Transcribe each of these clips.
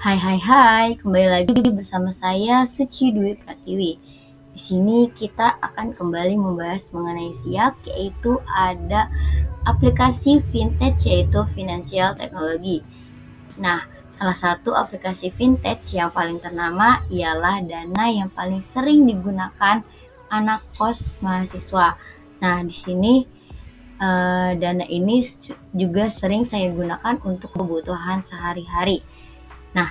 Hai hai hai, kembali lagi bersama saya Suci Dwi Pratiwi. Di sini kita akan kembali membahas mengenai Siak, yaitu ada aplikasi vintage yaitu finansial teknologi. Nah, salah satu aplikasi vintage yang paling ternama ialah Dana yang paling sering digunakan anak kos mahasiswa. Nah, di sini Dana ini juga sering saya gunakan untuk kebutuhan sehari-hari. Nah,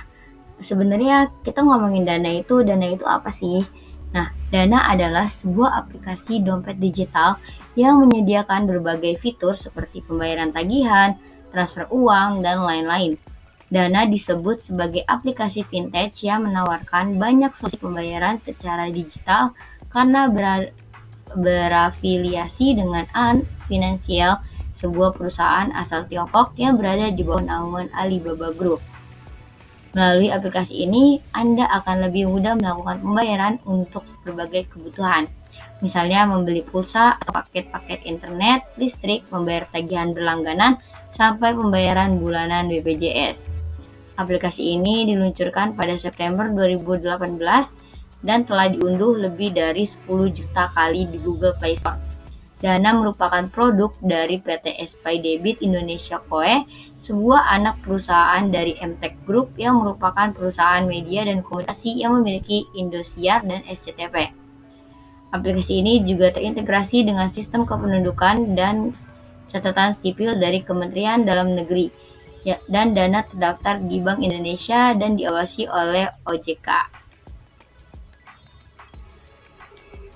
sebenarnya kita ngomongin Dana itu apa sih? Nah, Dana adalah sebuah aplikasi dompet digital yang menyediakan berbagai fitur seperti pembayaran tagihan, transfer uang, dan lain-lain. Dana disebut sebagai aplikasi vintage yang menawarkan banyak solusi pembayaran secara digital karena berafiliasi dengan Ant Financial, sebuah perusahaan asal Tiongkok yang berada di bawah naungan Alibaba Group. Melalui aplikasi ini, Anda akan lebih mudah melakukan pembayaran untuk berbagai kebutuhan. Misalnya membeli pulsa atau paket-paket internet, listrik, membayar tagihan berlangganan, sampai pembayaran bulanan BPJS. Aplikasi ini diluncurkan pada September 2018 dan telah diunduh lebih dari 10 juta kali di Google Play Store. Dana merupakan produk dari PT SPI Debit Indonesia Co., sebuah anak perusahaan dari Emtek Group yang merupakan perusahaan media dan komunikasi yang memiliki Indosiar dan SCTV. Aplikasi ini juga terintegrasi dengan sistem kependudukan dan catatan sipil dari Kementerian Dalam Negeri, dan Dana terdaftar di Bank Indonesia dan diawasi oleh OJK.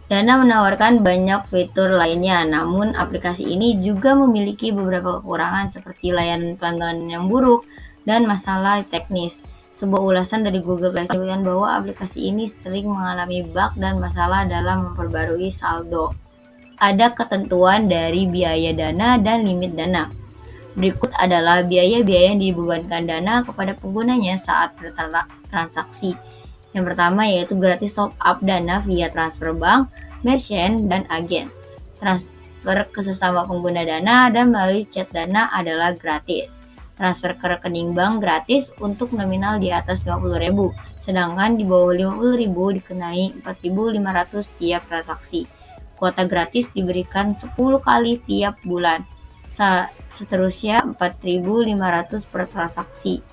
Dana menawarkan banyak fitur lainnya, namun aplikasi ini juga memiliki beberapa kekurangan seperti layanan pelanggan yang buruk dan masalah teknis. Sebuah ulasan dari Google Play menyebutkan bahwa aplikasi ini sering mengalami bug dan masalah dalam memperbarui saldo. Ada ketentuan dari biaya Dana dan limit Dana. Berikut adalah biaya-biaya yang dibebankan Dana kepada penggunanya saat bertransaksi. Yang pertama yaitu gratis top up Dana via transfer bank, merchant, dan agen. Transfer ke sesama pengguna Dana dan melalui chat Dana adalah gratis. Transfer ke rekening bank gratis untuk nominal di atas 50.000, sedangkan di bawah 50.000 dikenai 4.500 tiap transaksi. Kuota gratis diberikan 10 kali tiap bulan. Seterusnya 4.500 per transaksi.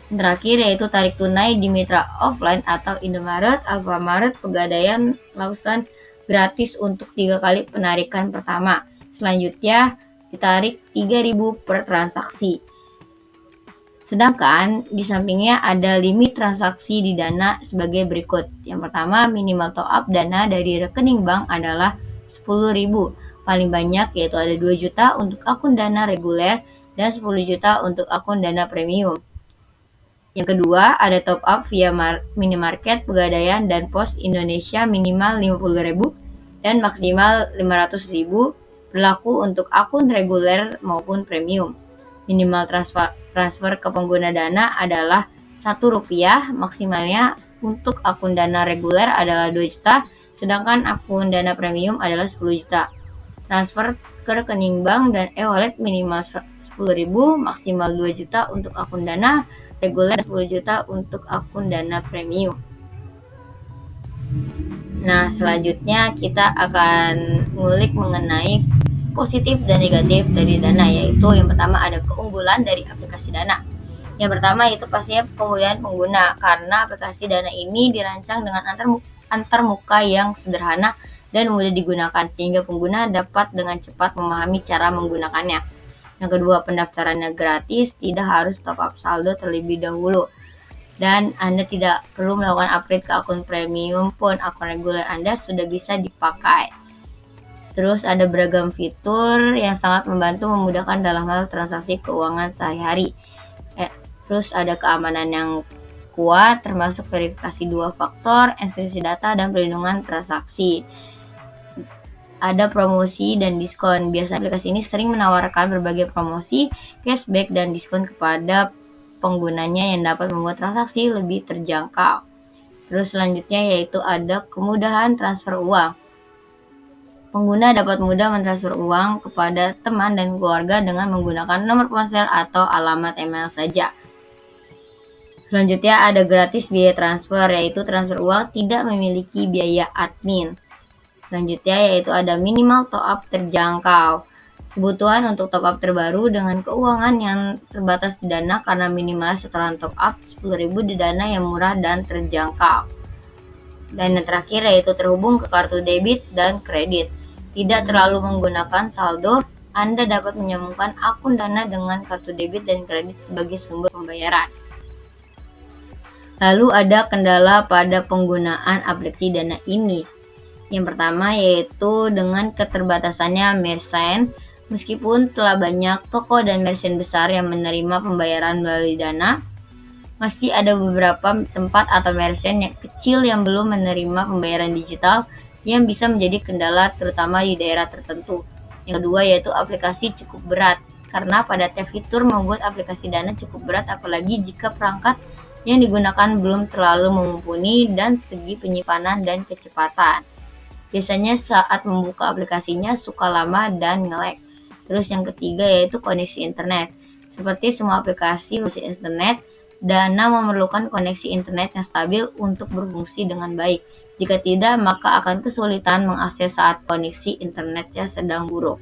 Yang terakhir yaitu tarik tunai di mitra offline atau Indomaret, Alfamart, Pegadaian, Lawson gratis untuk 3 kali penarikan pertama. Selanjutnya ditarik 3.000 per transaksi. Sedangkan di sampingnya ada limit transaksi di Dana sebagai berikut. Yang pertama, minimal top up Dana dari rekening bank adalah 10.000. Paling banyak yaitu ada 2 juta untuk akun Dana reguler dan 10 juta untuk akun Dana premium. Yang kedua, ada top up via minimarket, Pegadaian, dan Pos Indonesia minimal 50.000 dan maksimal 500.000, berlaku untuk akun reguler maupun premium. Minimal transfer ke pengguna Dana adalah Rp1, maksimalnya untuk akun Dana reguler adalah 2 juta, sedangkan akun Dana premium adalah 10 juta. Transfer ke rekening bank dan e-wallet minimal 10.000, maksimal 2 juta untuk akun Dana reguler, 10 juta untuk akun Dana premium. Nah, selanjutnya kita akan ngulik mengenai positif dan negatif dari Dana, yaitu yang pertama ada keunggulan dari aplikasi Dana. Yang pertama itu pastinya kemudahan pengguna, karena aplikasi Dana ini dirancang dengan antarmuka yang sederhana dan mudah digunakan sehingga pengguna dapat dengan cepat memahami cara menggunakannya. Yang kedua, pendaftarannya gratis, tidak harus top up saldo terlebih dahulu. Dan Anda tidak perlu melakukan upgrade ke akun premium pun, akun reguler Anda sudah bisa dipakai. Terus ada beragam fitur yang sangat membantu memudahkan dalam hal transaksi keuangan sehari-hari. Terus ada keamanan yang kuat, termasuk verifikasi 2 faktor, enkripsi data, dan perlindungan transaksi. Ada promosi dan diskon. Biasanya aplikasi ini sering menawarkan berbagai promosi, cashback, dan diskon kepada penggunanya yang dapat membuat transaksi lebih terjangkau. Terus selanjutnya yaitu ada kemudahan transfer uang. Pengguna dapat mudah mentransfer uang kepada teman dan keluarga dengan menggunakan nomor ponsel atau alamat email saja. Selanjutnya ada gratis biaya transfer, yaitu transfer uang tidak memiliki biaya admin. Selanjutnya yaitu ada minimal top up terjangkau. Kebutuhan untuk top up terbaru dengan keuangan yang terbatas di Dana karena minimal setoran top up 10.000 di Dana yang murah dan terjangkau. Dan yang terakhir yaitu terhubung ke kartu debit dan kredit. Tidak terlalu menggunakan saldo, Anda dapat menyambungkan akun Dana dengan kartu debit dan kredit sebagai sumber pembayaran. Lalu ada kendala pada penggunaan aplikasi Dana ini. Yang pertama yaitu dengan keterbatasannya merchant. Meskipun telah banyak toko dan merchant besar yang menerima pembayaran melalui Dana, masih ada beberapa tempat atau merchant yang kecil yang belum menerima pembayaran digital yang bisa menjadi kendala terutama di daerah tertentu. Yang kedua yaitu aplikasi cukup berat, karena padatnya fitur membuat aplikasi Dana cukup berat apalagi jika perangkat yang digunakan belum terlalu mumpuni dan segi penyimpanan dan kecepatan. Biasanya saat membuka aplikasinya suka lama dan nge-lag. Terus yang ketiga yaitu koneksi internet. Seperti semua aplikasi berbasis internet, Dana memerlukan koneksi internet yang stabil untuk berfungsi dengan baik. Jika tidak, maka akan kesulitan mengakses saat koneksi internetnya sedang buruk.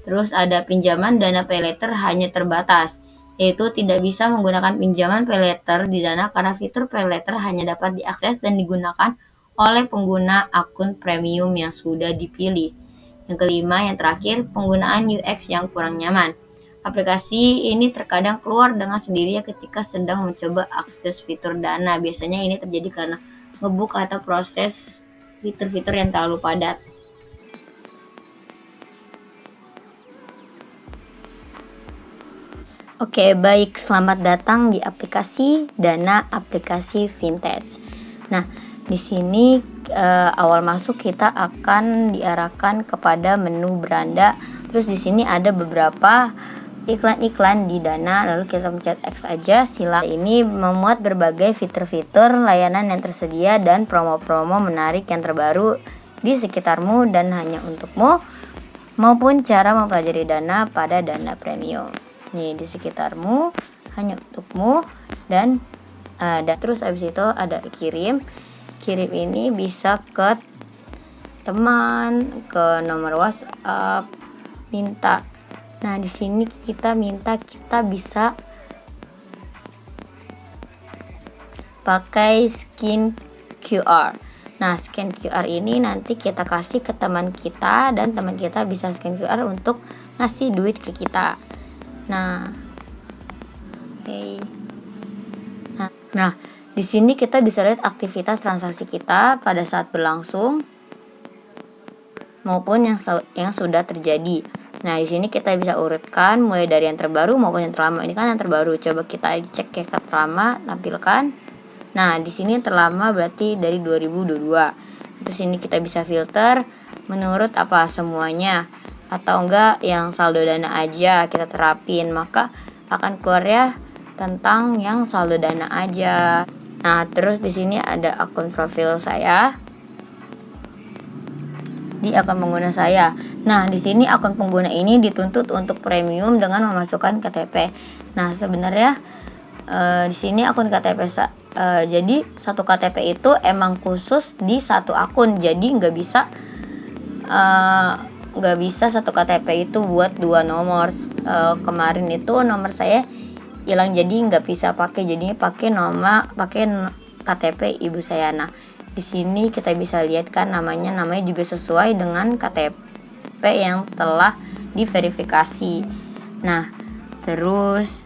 Terus ada pinjaman Dana PayLater hanya terbatas, yaitu tidak bisa menggunakan pinjaman PayLater di Dana karena fitur PayLater hanya dapat diakses dan digunakan oleh pengguna akun premium yang sudah dipilih. Yang kelima, yang terakhir, penggunaan UX yang kurang nyaman. Aplikasi ini terkadang keluar dengan sendirinya ketika sedang mencoba akses fitur Dana. Biasanya ini terjadi karena ngebuk atau proses fitur-fitur yang terlalu padat. Oke, baik. Selamat datang di aplikasi Dana, aplikasi vintage. Nah, di sini awal masuk kita akan diarahkan kepada menu beranda. Terus di sini ada beberapa iklan-iklan di Dana, lalu kita pencet X aja. Ini memuat berbagai fitur-fitur layanan yang tersedia dan promo-promo menarik yang terbaru di sekitarmu dan hanya untukmu, maupun cara mempelajari Dana pada Dana Premium. Nih, di sekitarmu, hanya untukmu, dan terus habis itu ada kirim ini bisa ke teman, ke nomor WhatsApp, minta. Nah, di sini kita bisa pakai scan QR. Nah, scan QR ini nanti kita kasih ke teman kita dan teman kita bisa scan QR untuk ngasih duit ke kita. Nah, Nah, di sini kita bisa lihat aktivitas transaksi kita pada saat berlangsung maupun yang sudah terjadi. Nah, di sini kita bisa urutkan mulai dari yang terbaru maupun yang terlama. Ini kan yang terbaru. Coba kita cek ke terlama, tampilkan. Nah, di sini yang terlama berarti dari 2022. Terus ini kita bisa filter menurut apa semuanya atau enggak yang saldo Dana aja kita terapin, maka akan keluar ya tentang yang saldo Dana aja. Nah, terus di sini ada akun profil saya. Di akun pengguna saya. Nah, di sini akun pengguna ini dituntut untuk premium dengan memasukkan KTP. Nah, sebenarnya di sini akun KTP jadi satu KTP itu emang khusus di satu akun. Jadi nggak bisa satu KTP itu buat dua nomor. Kemarin itu nomor saya hilang jadi nggak bisa pakai, jadinya pakai KTP ibu saya. Nah, di sini kita bisa lihat kan namanya juga sesuai dengan KTP yang telah diverifikasi. Nah, terus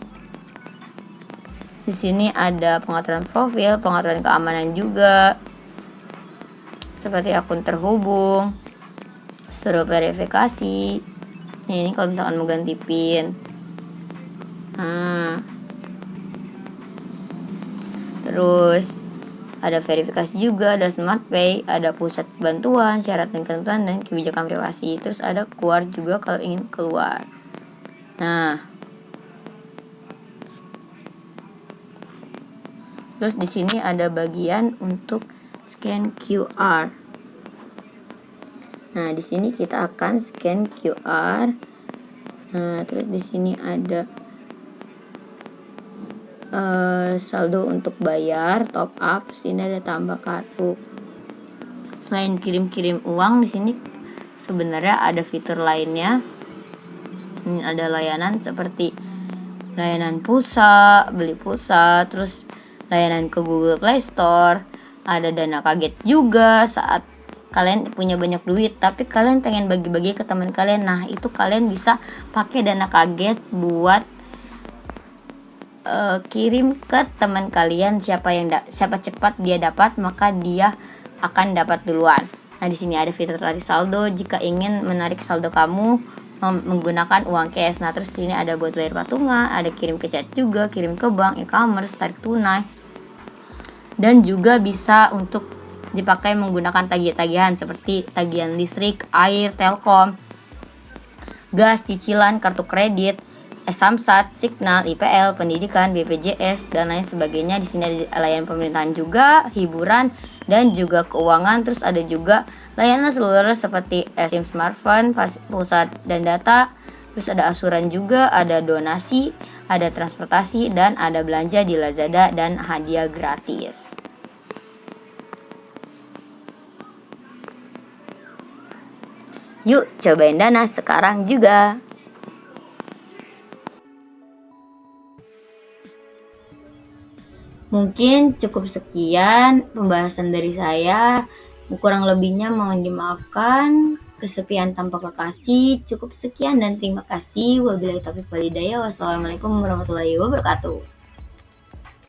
di sini ada pengaturan profil, pengaturan keamanan juga, seperti akun terhubung, suruh verifikasi. Ini kalau misalkan mau ganti PIN. Terus ada verifikasi juga, ada Smart Pay, ada pusat bantuan, syarat dan ketentuan, dan kebijakan privasi. Terus ada keluar juga kalau ingin keluar. Nah, terus di sini ada bagian untuk scan QR. Nah, di sini kita akan scan QR. Nah, terus di sini ada saldo untuk bayar, top up, sini ada tambah kartu. Selain kirim-kirim uang, di sini sebenarnya ada fitur lainnya. Ini ada layanan seperti layanan pulsa, beli pulsa, terus layanan ke Google Play Store, ada dana kaget juga saat kalian punya banyak duit tapi kalian pengen bagi-bagi ke teman kalian. Nah, itu kalian bisa pakai dana kaget buat kirim ke teman kalian. Siapa cepat dia dapat, maka dia akan dapat duluan. Nah, di sini ada fitur tarik saldo jika ingin menarik saldo kamu menggunakan uang cash. Nah, terus sini ada buat bayar patungan, ada kirim ke chat juga, kirim ke bank, e-commerce, tarik tunai. Dan juga bisa untuk dipakai menggunakan tagihan-tagihan seperti tagihan listrik, air, telkom, gas, cicilan, kartu kredit, Samsat, Signal, IPL, pendidikan, BPJS, dan lain sebagainya. Di sini ada layanan pemerintahan juga, hiburan, dan juga keuangan. Terus ada juga layanan seluler seperti SIM smartphone, pulsa dan data. Terus ada asuran juga, ada donasi, ada transportasi, dan ada belanja di Lazada dan hadiah gratis. Yuk cobain Dana sekarang juga. Mungkin cukup sekian pembahasan dari saya. Kurang lebihnya mohon dimaafkan. Kesepian tanpa kekasih. Cukup sekian dan terima kasih. Wabillahi taufiq wal hidayah. Wassalamualaikum warahmatullahi wabarakatuh.